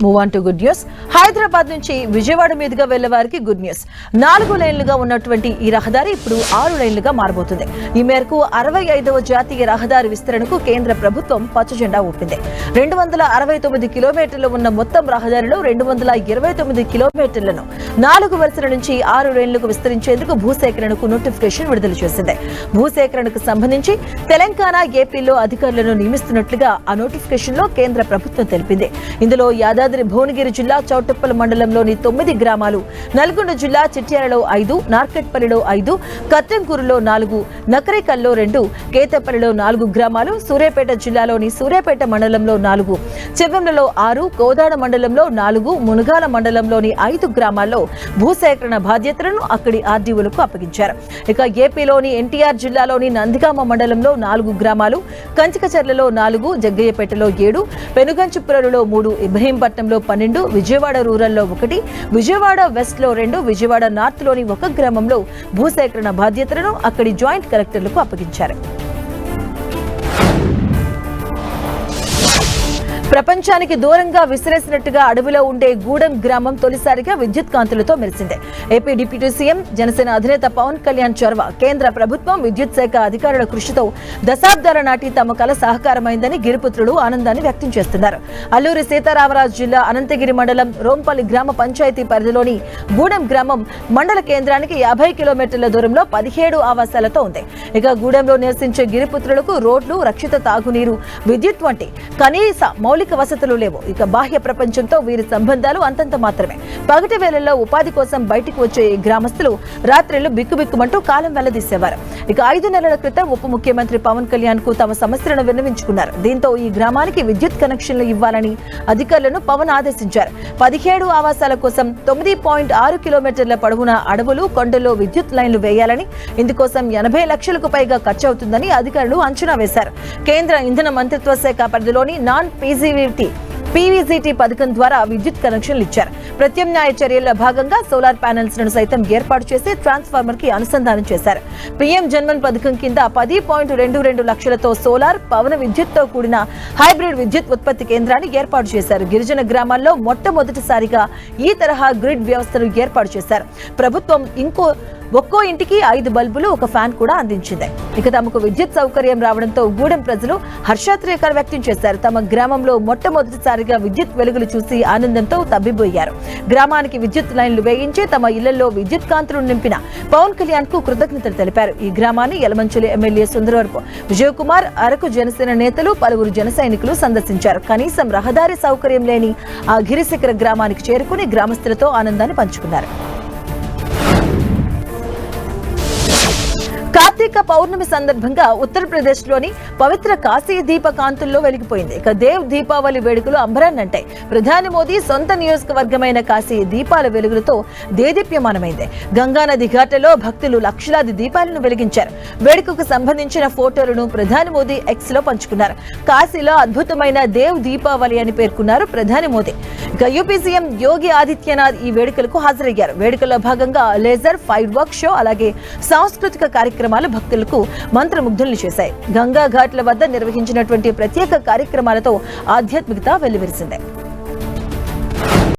Move on to good news. Hyderabad నుంచి విజయవాడ మీదుగా వెళ్లే వారికి గుడ్ న్యూస్. 4 లైన్లుగా ఉన్నటువంటి ఈ రహదారి ఇప్పుడు 6 లైన్లుగా మారబోతుంది. ఈ మేరకు 65వ జాతీయ రహదారి విస్తరణకు కేంద్ర ప్రభుత్వం పచ్చజెండా ఊపింది. 269 కిలోమీటర్లు ఉన్న మొత్తం రహదారిలో 229 కిలోమీటర్లను 4 వరుసల నుంచి 6 లైన్లకు విస్తరించేందుకు భూసేకరణకు నోటిఫికేషన్ విడుదల చేసింది. భూసేకరణకు సంబంధించి తెలంగాణ, ఏపీలో అధికారులను నియమిస్తున్నట్లుగా ఆ నోటిఫికేషన్ లో కేంద్ర ప్రభుత్వం తెలిపింది. ఇందులో యాదాద్రి భువనగిరి జిల్లా చౌటుప్పల్ మండలంలోని 9 గ్రామాలు, నల్గొండ జిల్లా చిట్యాలలో 5, నార్కెట్పల్లిలో 5, కట్టంకూరులో 4, నకరేకల్లో 2, కేతపల్లిలో 4 గ్రామాలు, సూర్యాపేట జిల్లాలోని సూర్యాపేట మండలంలో 4, చెవ్వెంలలో 6, కోదాడ మండలంలో 4, మునగాల మండలంలోని 5 గ్రామాల్లో భూసేకరణ బాధ్యతలను అక్కడి ఆర్డీఓలకు అప్పగించారు. ఇక ఏపీలోని ఎన్టీఆర్ జిల్లాలోని నందిగామ మండలంలో 4 గ్రామాలు, కంచికచర్లలో 4, జగ్గయ్యపేటలో 7, పెనుగంచిపురంలో 3, ఇబ్రహీంపట్నంలో 12, విజయవాడ రూరల్లో 1, విజయవాడ వెస్ట్ లో 2, విజయవాడ నార్త్ లోని 1 గ్రామంలో భూసేకరణ బాధ్యతలను అక్కడి జాయింట్ కలెక్టర్లకు అప్పగించారు. ప్రపంచానికి దూరంగా విసిరేసినట్టుగా అడవిలో ఉండే గూడెం గ్రామం తొలిసారిగా విద్యుత్ కాంతులతో మెరిసింది. ఏపీ డిప్యూటీ సీఎం, జనసేన అధినేత పవన్ కళ్యాణ్ చొరవ, కేంద్ర ప్రభుత్వం, విద్యుత్ శాఖ అధికారుల కృషితో దశాబ్దాల నాటి తమ కల సహకారమైందని గిరిపుత్రులు ఆనందాన్ని వ్యక్తం చేస్తున్నారు. అల్లూరి సీతారామరాజు జిల్లా అనంతగిరి మండలం రోంపల్లి గ్రామ పంచాయతీ పరిధిలోని గూడెం గ్రామం మండల కేంద్రానికి 50 కిలోమీటర్ల దూరంలో 17 ఆవాసాలతో ఉంది. ఇక గూడెంలో నివసించే గిరిపుత్రులకు రోడ్లు, రక్షిత తాగునీరు, విద్యుత్ వంటి కనీస మౌలిక వసతులు లేవు. ఇక బాహ్య ప్రపంచంతో వీరి సంబంధాలు అంతంత మాత్రమే. పగటి వేళల్లో ఉపాధి కోసం బయటికి వచ్చే ఈ గ్రామస్తులు రాత్రిళ్లు బిక్కుబిక్కుమంటూ కాలం వెళ్లదీసేవారు. ఇక 5 నెలల క్రితం ఉప ముఖ్యమంత్రి పవన్ కళ్యాణ్ కు తమ సమస్యలను విన్నవించుకున్నారు. దీంతో ఈ గ్రామానికి విద్యుత్ కనెక్షన్లు ఇవ్వాలని అధికారులను పవన్ ఆదేశించారు. 17 ఆవాసాల కోసం 9.6 కిలోమీటర్ల పొడవున అడవులు, కొండల్లో విద్యుత్ లైన్లు వేయాలని, ఇందుకోసం 80 లక్షలకు పైగా ఖర్చు అవుతుందని అధికారులు అంచనా వేశారు. కేంద్ర ఇంధన మంత్రిత్వ శాఖ పరిధిలోని నాన్ పీవీజీటీ పథకం ద్వారా విద్యుత్ కనెక్షన్లు ఇచ్చారు. ప్రత్యామ్నాయ చర్యల్లో భాగంగా సోలార్ ప్యానెల్స్ ను సైతం ఏర్పాటు చేసి ట్రాన్స్ఫార్మర్ కి అనుసంధానం చేశారు. పీఎం జన్మన్ పథకం కింద 10.22 లక్షలతో సోలార్, పవన విద్యుత్ తో కూడిన హైబ్రిడ్ విద్యుత్ ఉత్పత్తి కేంద్రాన్ని ఏర్పాటు చేశారు. గిరిజన గ్రామాల్లో మొట్టమొదటిసారిగా ఈ తరహా గ్రిడ్ వ్యవస్థను ఏర్పాటు చేశారు. ప్రభుత్వం ఒక్కో ఇంటికి 5 బల్బులు, 1 ఫ్యాన్ కూడా అందించింది. ఇక తమకు విద్యుత్ సౌకర్యం రావడంతో గూడెం ప్రజలు హర్షాతిరేకాలు వ్యక్తం చేశారు. తమ గ్రామంలో మొట్టమొదటిసారిగా విద్యుత్ వెలుగులు చూసి ఆనందంతో తబ్బిబ్బోయారు. గ్రామానికి విద్యుత్ లైన్లు వేయించి తమ ఇళ్లలో విద్యుత్ కాంతులు నింపిన పవన్ కళ్యాణ్ కు కృతజ్ఞతలు తెలిపారు. ఈ గ్రామాన్ని యలమంచిలి ఎమ్మెల్యే సుందరవరపు విజయ్ కుమార్, అరకు జనసేన నేతలు, పలువురు జన సైనికులు సందర్శించారు. కనీసం రహదారి సౌకర్యం లేని ఆ గిరిశిఖర గ్రామానికి చేరుకుని గ్రామస్తులతో ఆనందాన్ని పంచుకున్నారు. కార్తీక పౌర్ణమి సందర్భంగా ఉత్తరప్రదేశ్ లోని పవిత్ర కాశీ దీప కాంతుల్లో వెలిగిపోయింది. ఇక దేవ్ దీపావళి వేడుకలు అంబరాన్నంటాయి. ప్రధాని మోదీ సొంత నియోజకవర్గమైన కాశీ దీపాల వెలుగులతో దేదీప్యమానమైంది. గంగానది ఘాట్లలో భక్తులు లక్షలాది దీపాలను వెలిగించారు. వేడుకకు సంబంధించిన ఫోటోలను ప్రధాని మోదీ ఎక్స్ లో పంచుకున్నారు. కాశీలో అద్భుతమైన దేవ్ దీపావళి అని పేర్కొన్నారు ప్రధాని మోదీ. ఇక యూపీ సీఎం యోగి ఆదిత్యనాథ్ ఈ వేడుకలకు హాజరయ్యారు. వేడుకల్లో భాగంగా లేజర్ ఫైర్ వర్క్ షో, అలాగే సాంస్కృతిక కార్యక్రమాలు భక్తులకు మంత్రముగ్ధుల్ని చేశాయి. గంగా ఘాట్ల వద్ద నిర్వహించినటువంటి ప్రత్యేక కార్యక్రమాలతో ఆధ్యాత్మికత వెల్లివిరిసింది.